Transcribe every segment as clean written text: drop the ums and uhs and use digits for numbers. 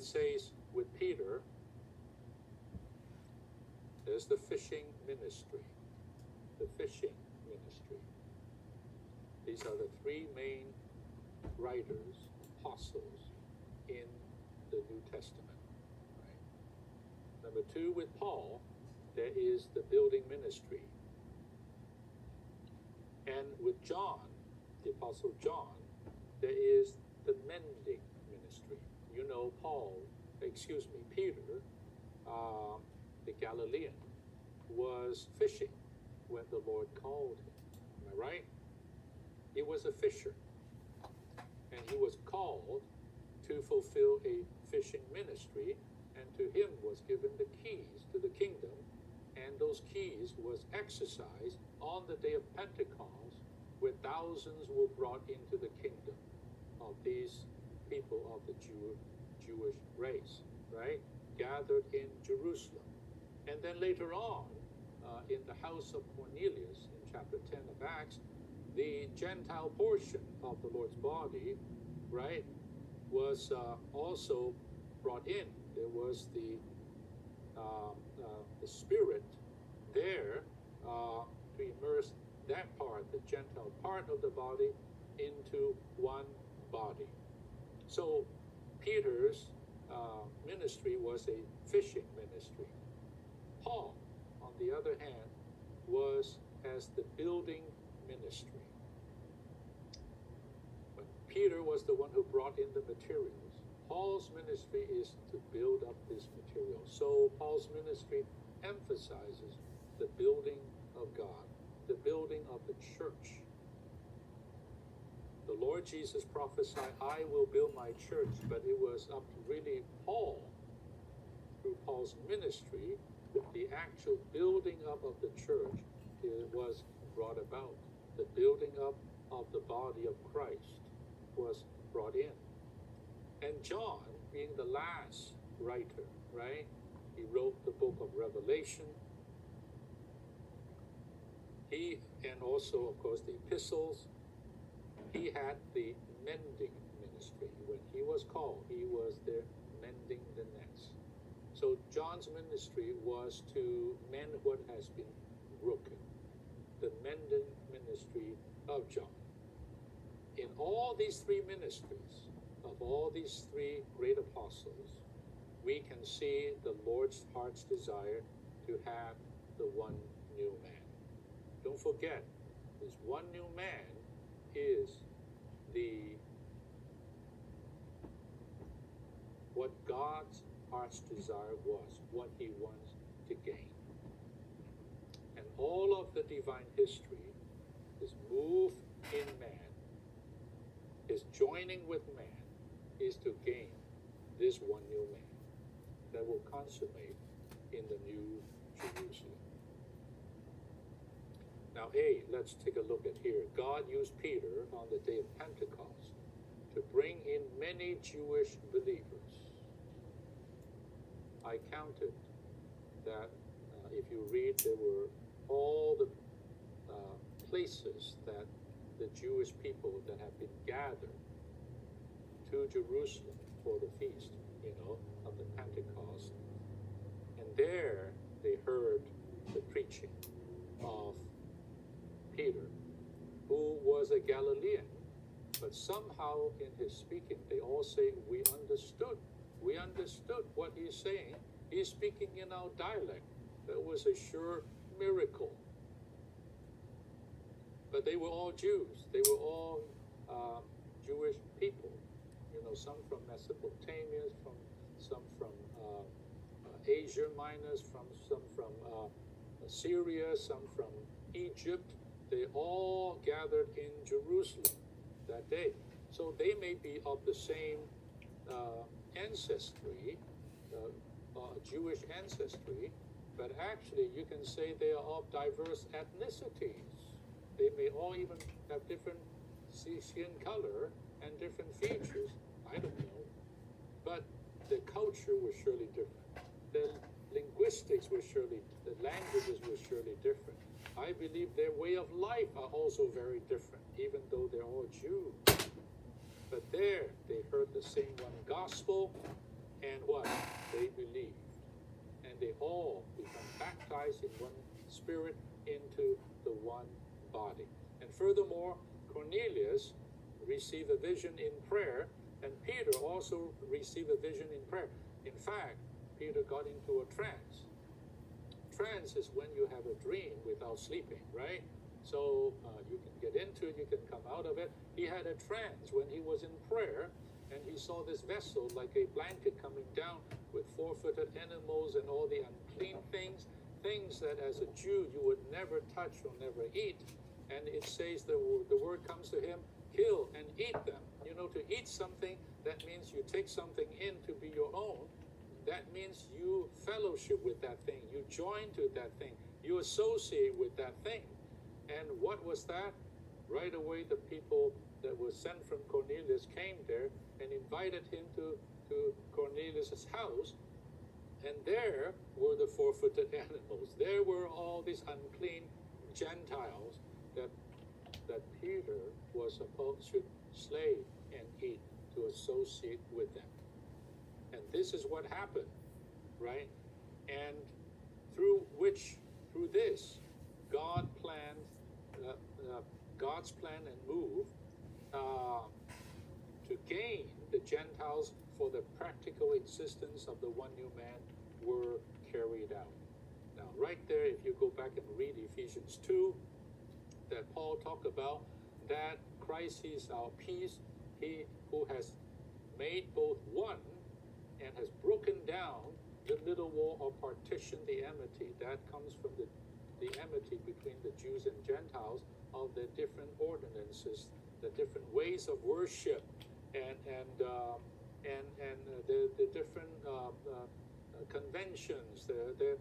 says with Peter, there's the fishing ministry. The fishing ministry. These are the three main writers, apostles, in the New Testament. Right? Number two, with Paul, there is the building ministry. And with John, the Apostle John, there is the mending ministry. You know, Peter, the Galilean, was fishing when the Lord called him. Am I right? He was a fisher. And he was called to fulfill a fishing ministry, and to him was given the keys to the kingdom, and those keys was exercised on the day of Pentecost, where thousands were brought into the kingdom of these people of the Jewish race, right? Gathered in Jerusalem. And then later on, in the house of Cornelius, in chapter 10 of Acts, the Gentile portion of the Lord's body, right, was also brought in. There was the Spirit there to immerse that part, the Gentile part of the body, into one body. So Peter's ministry was a fishing ministry. Paul, on the other hand, has the building ministry. When Peter was the one who brought in the materials, Paul's ministry is to build up this material. So Paul's ministry emphasizes the building of God, the building of the church. The Lord Jesus prophesied, I will build my church, but it was up to really Paul, through Paul's ministry, the actual building up of the church was brought about. The building up of the body of Christ was brought in. And John, being the last writer, right? He wrote the book of Revelation. And also, of course, the epistles. He had the mending ministry. When he was called, he was there mending the nets. So John's ministry was to mend what has been broken. The mending ministry of John. In all these three ministries, of all these three great apostles, we can see the Lord's heart's desire to have the one new man. Don't forget, this one new man is what God's heart's desire was, what he wants to gain. And all of the divine history, his move in man, his joining with man, is to gain this one new man that will consummate in the new Jerusalem. Now, let's take a look at here. God used Peter on the day of Pentecost to bring in many Jewish believers. I counted that if you read, there were all the places that the Jewish people that have been gathered to Jerusalem for the feast, of the Pentecost. And there they heard the preaching of Peter, who was a Galilean, but somehow in his speaking, they all say, we understood what he's saying. He's speaking in our dialect. That was a sure miracle. But they were all Jews. They were all Jewish people. Some from Mesopotamia, some from Asia Minor, some from Syria, some from Egypt. They all gathered in Jerusalem that day. So they may be of the same ancestry, Jewish ancestry, but actually you can say they are of diverse ethnicities. They may all even have different skin color and different features. I don't know. But the culture was surely different. The linguistics were surely, the languages were surely different. I believe their way of life are also very different, even though they're all Jews. But there, they heard the same one gospel, And what? They believed. And they all become baptized in one spirit into the one body. And furthermore, Cornelius received a vision in prayer, and Peter also received a vision in prayer. In fact, Peter got into a trance. Trance is when you have a dream without sleeping, right? So you can get into it, you can come out of it. He had a trance when he was in prayer, and he saw this vessel like a blanket coming down with four-footed animals and all the unclean things, things that as a Jew you would never touch or never eat. And it says the word comes to him, kill and eat them. You know, to eat something, that means you take something in to be your own. That means you fellowship with that thing. You join to that thing. You associate with that thing. And what was that? Right away, the people that were sent from Cornelius came there and invited him to Cornelius' house. And there were the four-footed animals. There were all these unclean Gentiles that Peter was supposed to slay and eat, to associate with them. And this is what happened, right? And through this, God's plan and move to gain the Gentiles for the practical existence of the one new man were carried out. Now, right there, if you go back and read Ephesians 2, that Paul talked about that Christ is our peace, he who has made both one and has broken down the little wall of partition, the enmity that comes from the enmity between the Jews and Gentiles of the different ordinances, the different ways of worship, and the different conventions, the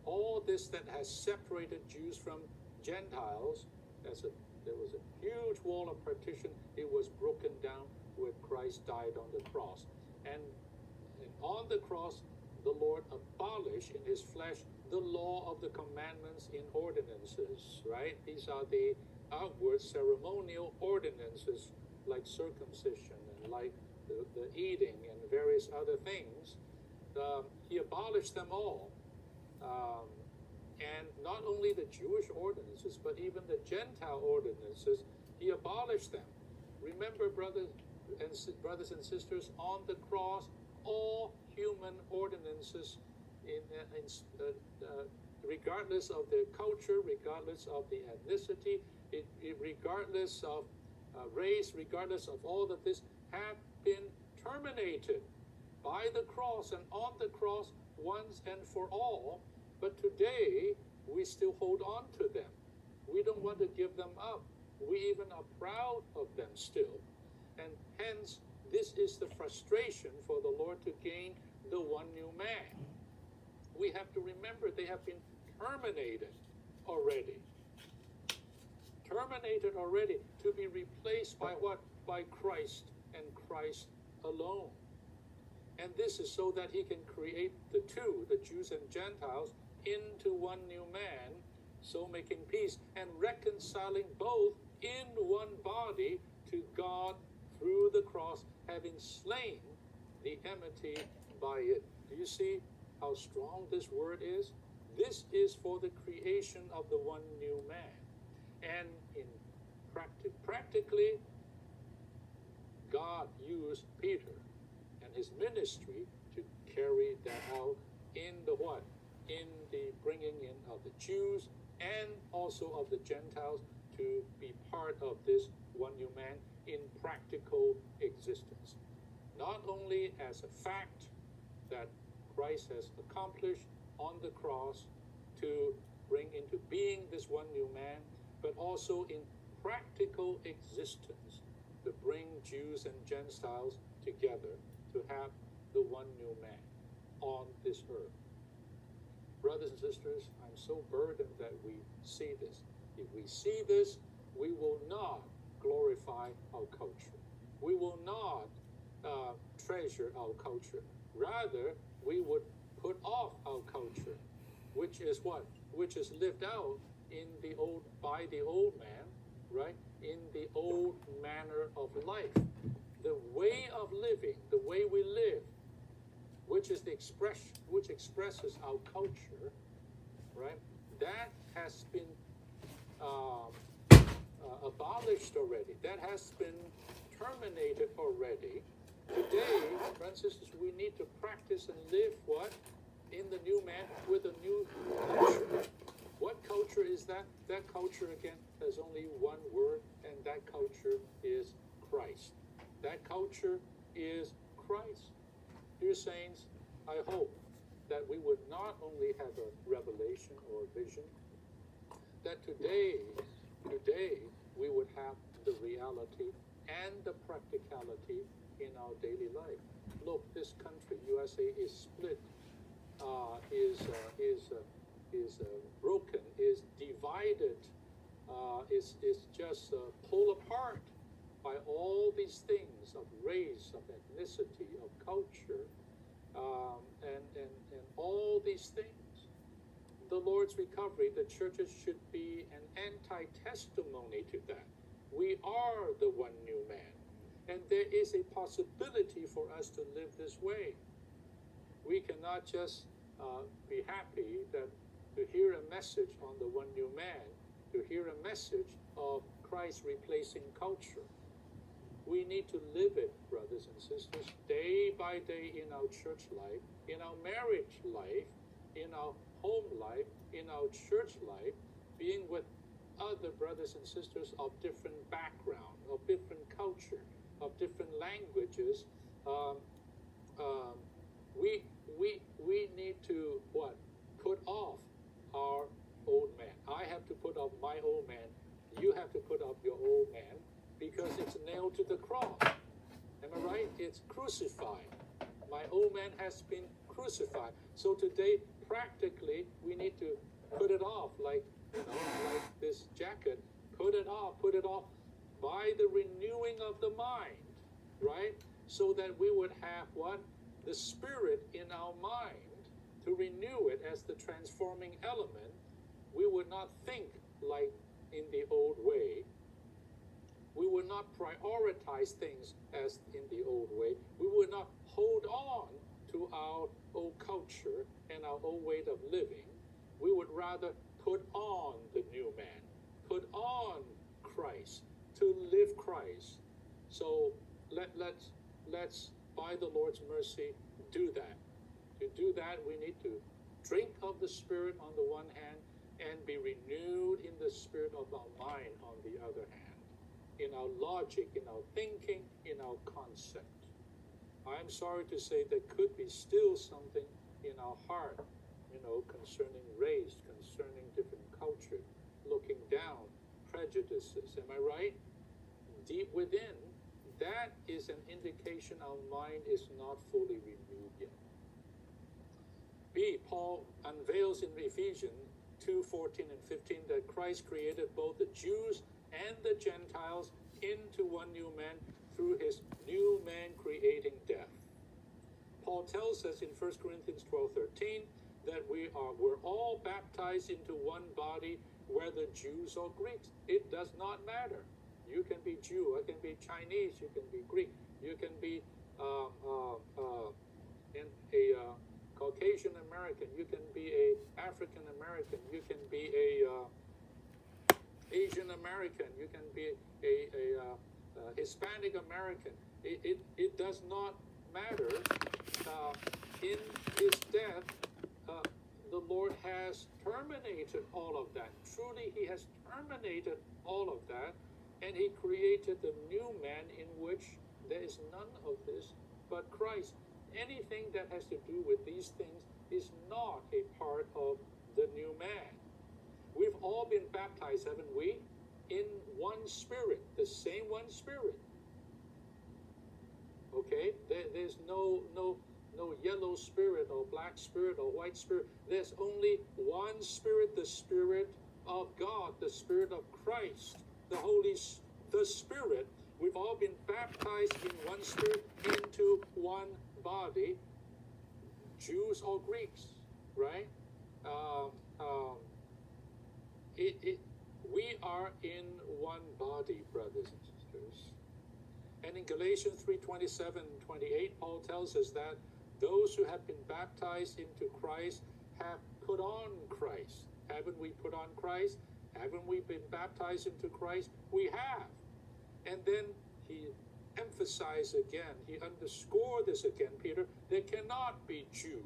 all this that has separated Jews from Gentiles. There was a huge wall of partition. It was broken down when Christ died on the cross. And on the cross, the Lord abolished in his flesh the law of the commandments in ordinances, right? These are the outward ceremonial ordinances like circumcision and like the eating and various other things. He abolished them all. And not only the Jewish ordinances, but even the Gentile ordinances, he abolished them. Remember, brothers and sisters, on the cross, all human ordinances, regardless of their culture, regardless of the ethnicity, regardless of race, regardless of all of this, have been terminated by the cross and on the cross once and for all. But today, we still hold on to them. We don't want to give them up. We even are proud of them still. And hence, this is the frustration for the Lord to gain the one new man. We have to remember they have been terminated already. Terminated already to be replaced by what? By Christ and Christ alone. And this is so that he can create the two, the Jews and Gentiles, into one new man, so making peace and reconciling both in one body to God through the cross, having slain the enmity by it. Do you see how strong this word is? This is for the creation of the one new man. And in practically, God used Peter and his ministry to carry that out in the what? In the bringing in of the Jews and also of the Gentiles to be part of this one new man in practical existence. Not only as a fact that Christ has accomplished on the cross to bring into being this one new man, but also in practical existence to bring Jews and Gentiles together to have the one new man on this earth. Brothers and sisters, I'm so burdened that we see this. If we see this, we will not glorify our culture. We will not treasure our culture. Rather, we would put off our culture, which is what? Which is lived out by the old man, right? In the old manner of life. The way of living, the way we live, expresses our culture, right? That has been abolished already. That has been terminated already. Today, brothers and sisters, we need to practice and live what? In the new man with a new culture. What culture is that? That culture, again, has only one word, and that culture is Christ. That culture is Christ. Dear saints, I hope that we would not only have a revelation or a vision, that today we would have the reality and the practicality in our daily life. Look, this country, USA, is split, is broken, is divided, is just pulled apart by all these things of race, of ethnicity, of culture, and all these things. The Lord's recovery, the churches should be an anti-testimony to that. We are the one new man, and there is a possibility for us to live this way. We cannot just be happy that to hear a message on the one new man, to hear a message of Christ replacing culture. We need to live it, brothers and sisters, day by day in our church life, in our marriage life, in our home life, in our church life, being with other brothers and sisters of different background, of different culture, of different languages. We need to what? Put off our old man. I have to put off my old man. You have to put off your old man, because it's nailed to the cross. Am I right? It's crucified. My old man has been crucified. So today, practically, we need to put it off, like this jacket. Put it off by the renewing of the mind, right? So that we would have what? The Spirit in our mind to renew it as the transforming element. We would not think like in the old way. We would not prioritize things as in the old way. We would not hold on to our old culture and our old way of living. We would rather put on the new man, put on Christ, to live Christ. So let's by the Lord's mercy do that. To do that, we need to drink of the Spirit on the one hand and be renewed in the spirit of our mind on the other hand, in our logic, in our thinking, in our concept. I'm sorry to say there could be still something in our heart, concerning race, concerning different culture, looking down, prejudices. Am I right? Deep within, that is an indication our mind is not fully renewed yet. B, Paul unveils in Ephesians 2:14 and 15 that Christ created both the Jews and the Gentiles into one new man through his new man creating death. Paul tells us in 1 Corinthians 12:13 that we're all baptized into one body, whether Jews or Greeks. It does not matter. You can be Jew, I can be Chinese, you can be Greek, you can be Caucasian American, you can be a African American, you can be a Asian American, you can be a Hispanic American. It does not matter. In his death, the Lord has terminated all of that. Truly, he has terminated all of that, and he created the new man in which there is none of this but Christ. Anything that has to do with these things is not a part of the new man. We've all been baptized, haven't we? In one Spirit, the same one Spirit. Okay? There's no yellow spirit or black spirit or white spirit. There's only one Spirit, the Spirit of God, the Spirit of Christ, the Spirit. We've all been baptized in one Spirit into one body, Jews or Greeks, right? We are in one body, brothers and sisters. And in Galatians 3:27 and 28, Paul tells us that Those who have been baptized into Christ have put on Christ. Haven't we put on Christ? Haven't we been baptized into Christ? We have. And then he emphasized again, he underscored this again, Peter, there cannot be Jew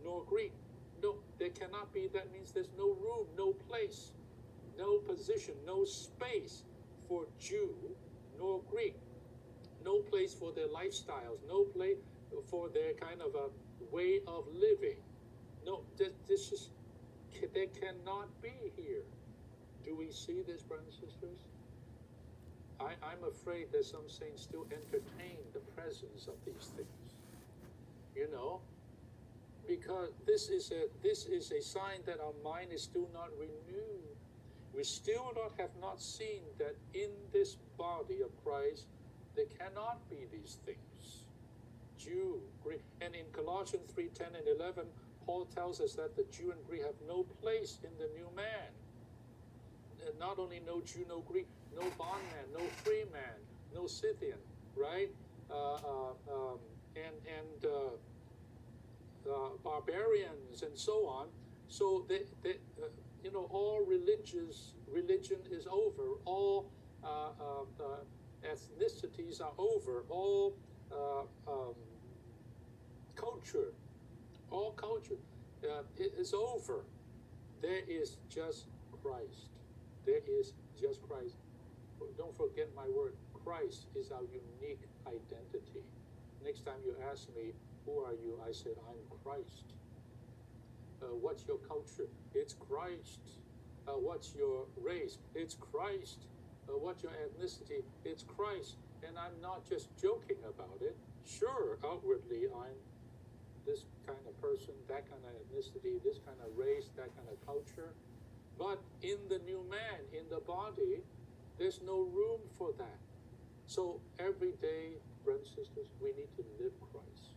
nor Greek. No, there cannot be. That means there's no room, no place, no position, no space for Jew nor Greek. No place for their lifestyles, no place for their kind of a way of living. No, this is, there cannot be here. Do we see this, brothers and sisters? I'm afraid that some saints still entertain the presence of these things. You know, because this is a sign that our mind is still not renewed. We still have not seen that in this body of Christ there cannot be these things. Jew, Greek, and in Colossians 3:10 and 11, Paul tells us that the Jew and Greek have no place in the new man. Not only no Jew, no Greek, no bondman, no free man, no Scythian, right? Barbarians and so on. So all religion is over. All ethnicities are over. All culture is over. There is just Christ. There is just Christ. Don't forget my word. Christ is our unique identity. Next time you ask me, who are you? I said, I'm Christ. What's your culture? It's Christ. What's your race? It's Christ. What's your ethnicity? It's Christ. And I'm not just joking about it. Sure, outwardly I'm this kind of person, that kind of ethnicity, this kind of race, that kind of culture. But in the new man, in the body, there's no room for that. So every day, brothers and sisters, we need to live Christ.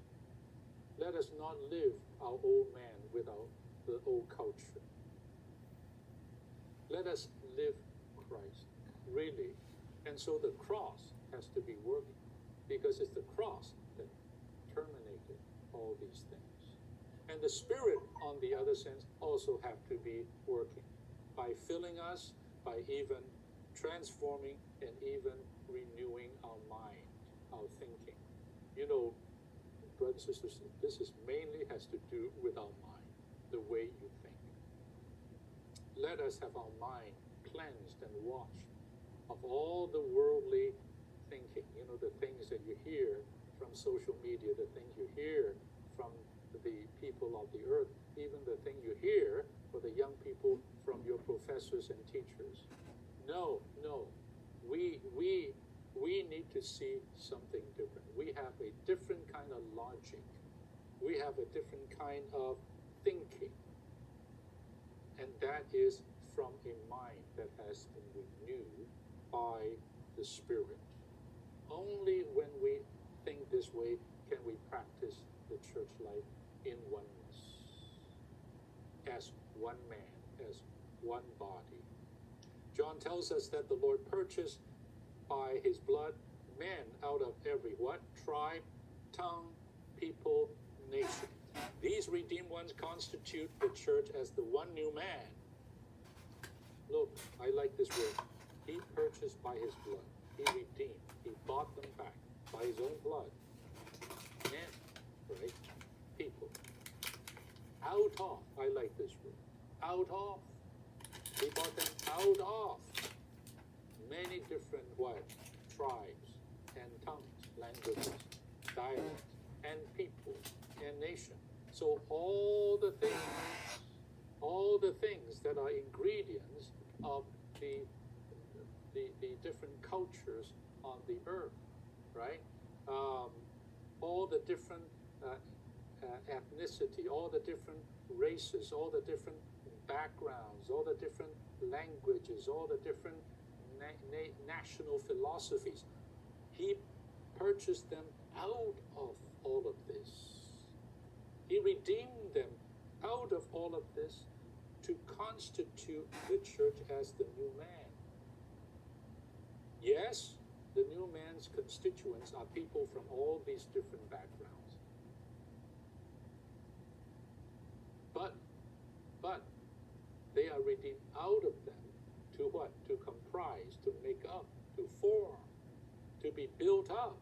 Let us not live our old man without the old culture. Let us live Christ, really. And so the cross has to be working, because it's the cross that terminated all these things. And the Spirit, on the other sense, also have to be working by filling us, by even transforming and even renewing our mind, our thinking. You know, brothers and sisters, this is mainly has to do with our mind, the way you think. Let us have our mind cleansed and washed of all the worldly thinking, you know, the things that you hear from social media, the things you hear from the people of the earth, even the thing you hear for the young people from your professors and teachers. No, we need to see something different. We have a different kind of logic. We have a different kind of thinking. And that is from a mind that has been renewed by the Spirit. Only when we think this way can we practice the church life in oneness, as one man, as one body. John tells us that the Lord purchased by his blood men out of every what? Tribe, tongue, people, nation. These redeemed ones constitute the church as the one new man. Look, I like this word. He purchased by his blood. He redeemed. He bought them back by his own blood. Men, right? People. Out of. I like this word. Out of. He bought them out of many different what? Tribes and tongues, languages, dialects, and people and nation. So all the things that are ingredients of the different cultures on the earth, right? All the different ethnicity, all the different races, all the different backgrounds, all the different languages, all the different national philosophies. He purchased them out of all of this. He redeemed them out of all of this to constitute the church as the new man. Yes, the new man's constituents are people from all these different backgrounds. out of them to what? To comprise, to make up, to form, to be built up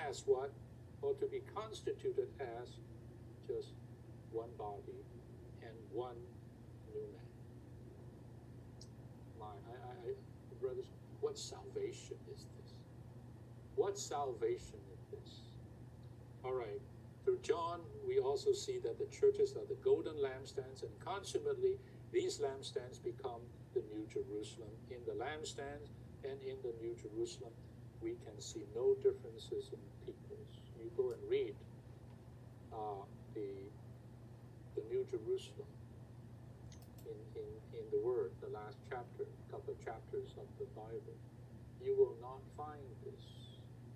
as what? Or to be constituted as just one body and one new man. Brothers, what salvation is this? What salvation is this? All right. Through John, we also see that the churches are the golden lampstands, and consummately, these lampstands become the New Jerusalem. In the lampstands and in the New Jerusalem, we can see no differences in peoples. You go and read the New Jerusalem in the Word, the last chapter, couple of chapters of the Bible. You will not find this.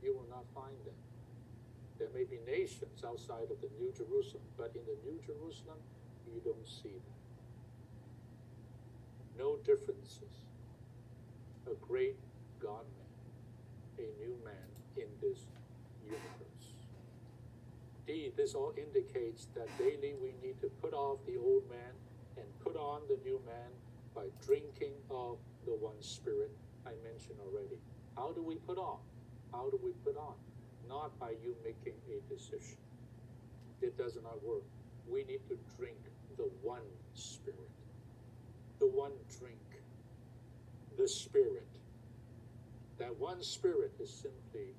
You will not find them. There may be nations outside of the New Jerusalem, but in the New Jerusalem, you don't see that. No differences. A great God-man, a new man in this universe. Indeed, this all indicates that daily we need to put off the old man and put on the new man by drinking of the one Spirit I mentioned already. How do we put on? How do we put on? Not by you making a decision. It does not work. We need to drink the one Spirit. The one drink. The Spirit. That one Spirit is simply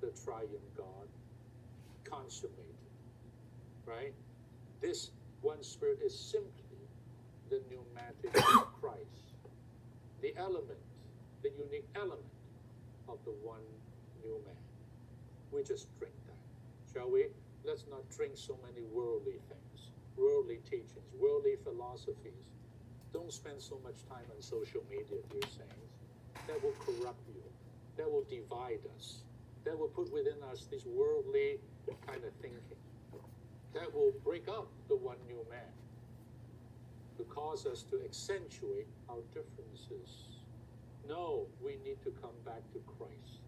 the triune God consummated. Right? This one Spirit is simply the pneumatic Christ. The element, the unique element of the one new man. We just drink that, shall we? Let's not drink so many worldly things, worldly teachings, worldly philosophies. Don't spend so much time on social media, dear saints. That will corrupt you. That will divide us. That will put within us this worldly kind of thinking. That will break up the one new man, to cause us to accentuate our differences. No, we need to come back to Christ.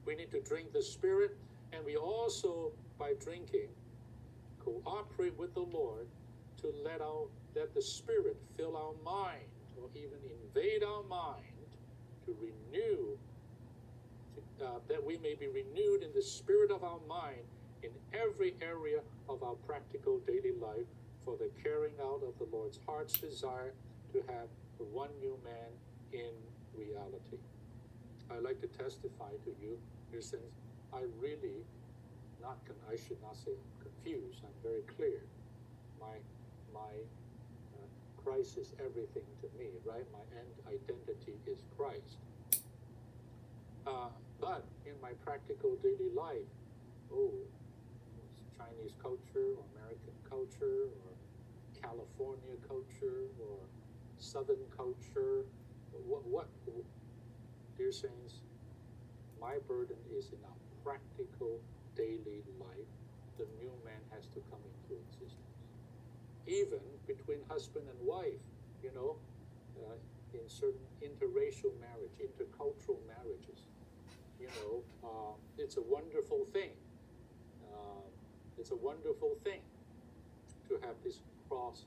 We need to drink the Spirit, and we also, by drinking, cooperate with the Lord to let the Spirit fill our mind, or even invade our mind, to renew, that we may be renewed in the spirit of our mind in every area of our practical daily life, for the carrying out of the Lord's heart's desire to have the one new man in reality. I like to testify to you, since I really I should not say I'm confused. I'm very clear. My Christ is everything to me, right? My identity is Christ. But in my practical daily life, Chinese culture, or American culture, or California culture, or Southern culture, what dear saints, my burden is in our practical daily life. The new man has to come into existence. Even between husband and wife, in certain interracial marriage, intercultural marriages, it's a wonderful thing. It's a wonderful thing to have these cross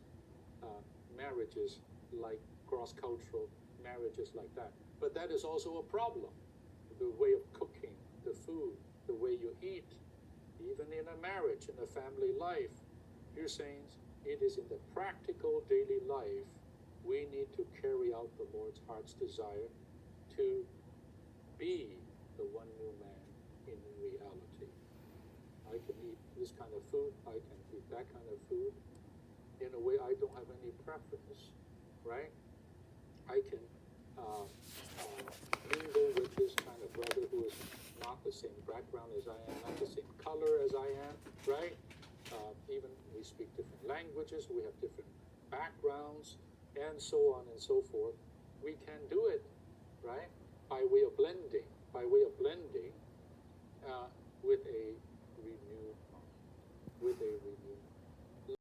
marriages, like cross-cultural marriages like that. But that is also a problem. The way of cooking, the food, the way you eat, even in a marriage, in a family life. Dear saints, it is in the practical daily life we need to carry out the Lord's heart's desire to be the one new man in reality. I can eat this kind of food, I can eat that kind of food. In a way, I don't have any preference, right? I can mingle with this kind of brother who is not the same background as I am, not the same color as I am, right? Even we speak different languages, we have different backgrounds, and so on and so forth. We can do it, right? By way of blending with a renewed mind,